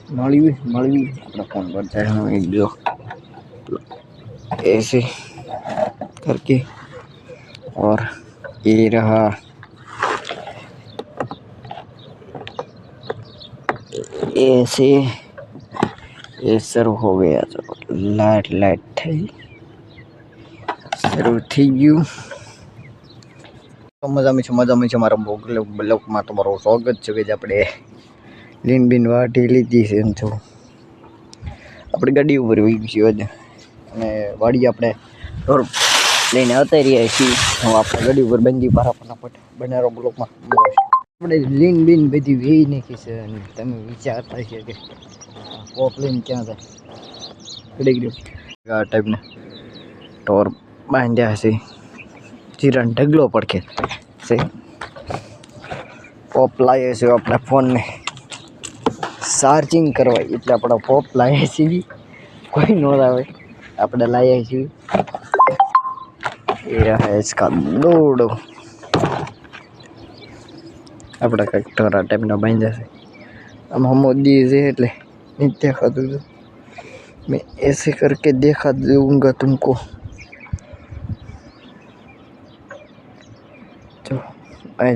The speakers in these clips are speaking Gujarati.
मळवी अपना फोन पर जाए हम एक जो ऐसे करके और ये रहा ऐसे ये शुरू हो गया तो लाइट थी शुरू थी गયું तो मजा में हमारा ब्लॉक में તમારું સ્વાગત છે કે આપણે લીન બીન વાટી લીધી છે એમ તો આપણે ગાડી ઉપર વહી ગઈ છે અને વાડી આપણે ઢોર લઈને આવતા રહ્યા છીએ હું આપણે ગાડી ઉપર બંધી પારા ફટાફટ બનારો બ્લોકમાં આપણે લીન બીન બધી વેહી નાખી છે અને તમે વિચારતા છે કે પોપ લઈને ક્યાં જાય ગડી આ ટાઈપના ઢોર બાંધ્યા છે ચીરણ ઢગલો પડખે છે પોપ લાવીએ છીએ આપણા ફોનને ચાર્જિંગ કરવા એટલે આપણા પોપ લાવીએ છીએ કોઈ ન આવે આપણે લાવીએ છીએ એ રહે इसका દોડો આપણે કંઈક ઢોરા ટાઈપના બાંધ્યા છે આમ મોદી છે એટલે नहीं देखाતું मैं ऐसे करके देखा दूंगा तुमको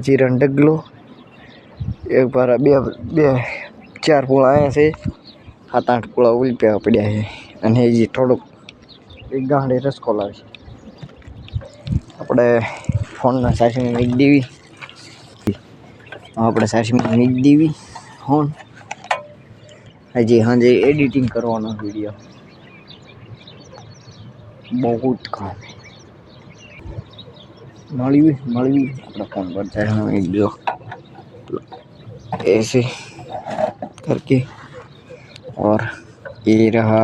चीरण ढगलो एक बार बे 4 पूळा आया से 7-8 पूळा उलप्या पड्या है અને હજી થોડુંક એક ગાંડે રસકો લાવશે આપણે ફોનના ચાર્જિંગ મૂકી દેવી આપણે ચાર્જિંગ મૂકી દેવી ફોન હજી સાંજે એડિટિંગ કરવાનો વિડીયો बहुत काम है मळवी अपना फोन पर जाए हम एक जो ऐसे करके और ये रहा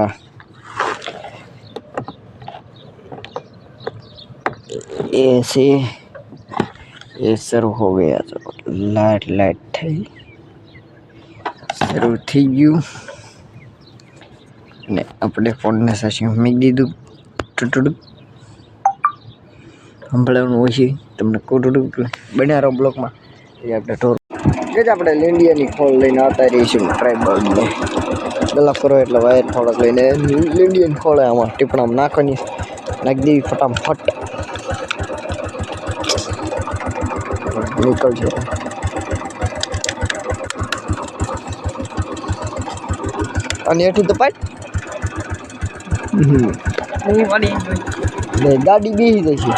ऐसे ये शुरू हो गया तो लाइट थी शुरू थी गયું ને આપણે ફોનને સાચી મૂકી દીધું ટુટુડું સંભળાવવાનું હોય છે તમને કોટુડું બનારો બ્લોકમાં એ આપણે ઢોર કે જ આપણે લીંડિયાની ખોળ લઈને આવતા રહીશું ટ્રાયબર્ડને ગલપ કરો એટલે વાયર થોડોક લઈને લીંડિયાની ખોળે આમાં ટીપણામાં નાખવાની નાખી દેવી ફટાફટ નીકળશે અને એઠું તો પાટ ગાડી બેસી જશે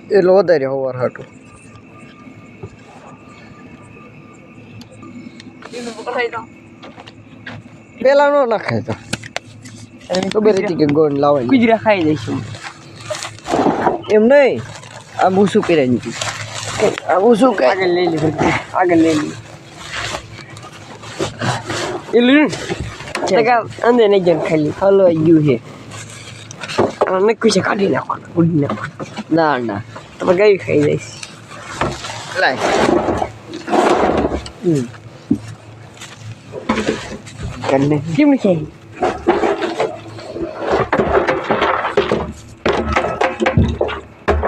એટલે વધારે હવાર હાટું પેલા નો નાખાય તો ખબર હતી કે ગોળ લાવવાની ગુજરા ખાઈ દઈશું એમ નહીં આ ભૂસું કર્યા નથી આ ભૂસું કે આગળ લઈ લે એ લીન અંદર નહીં જન ખાલી હલવાઈ ગયું છે નક્કી છે કાઢી નાખવાનું ઉડી નાખવાનું ના તમે ગાય ખાઈ જઈશ લાય કેમ છે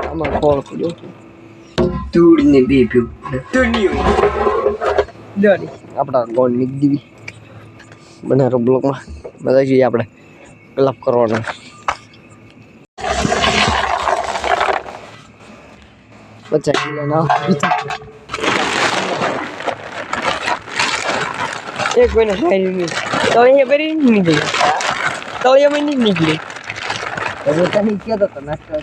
આમાં ખોળ પડ્યો ધૂળને બે આપણા ગોળ મૂકી દેવી બનારો બ્લોકમાં બધા જઈએ આપણે ક્લબ કરવાના બચ્ચા કિલો એક મહિના સારી નહીં તો એ બરી નીકળી તો એ મહિને નીકળી તને કહેતો હતો નાસ્તો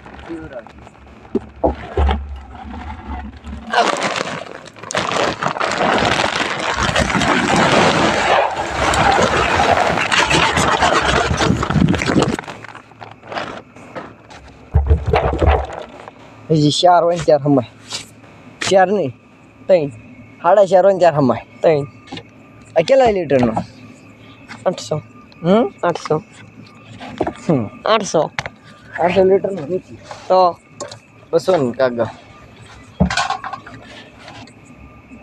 હજી 4 હોય ને ત્યારે હમાય 4 નહીં 3 4.5 હોય ને ત્યારે હમાય 3 આ કેટલા લીટરનો 800 800 લીટરનો તો 200 ને કાગા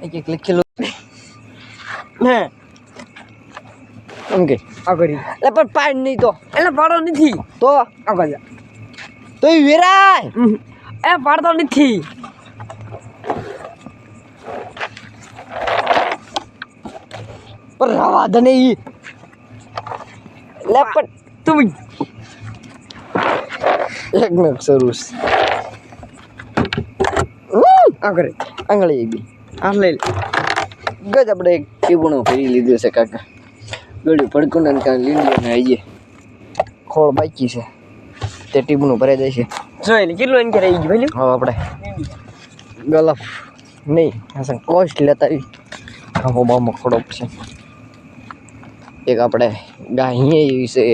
એક કિલો હે ઓકે આગળ એટલે પણ પાડ નહીં તો એટલે ભાડો નથી તો આગળ જા તો વેરાય એ પાડતો નથી પર રવા દે ને ઈ લે પણ તું એક મિનિટ સરસ આગળ આંગળી ગઈ આ લઈ ગજ આપણે એક ટીબુણું ફેરી લીધું છે કાકા ગળ્યું પડકું ને કાંઈ લીંડીને આવીએ ખોળ બાકી છે તે ટીબુણું ભરાઈ જાય છે જોઈ લે કેટલું અંકે રહી ગયું હવે આપણે ગલફ નહીં હશે કોસ્ટ લેતા આવી આમાં બામાં ખોડો છે એક આપણે ગાય એવી છે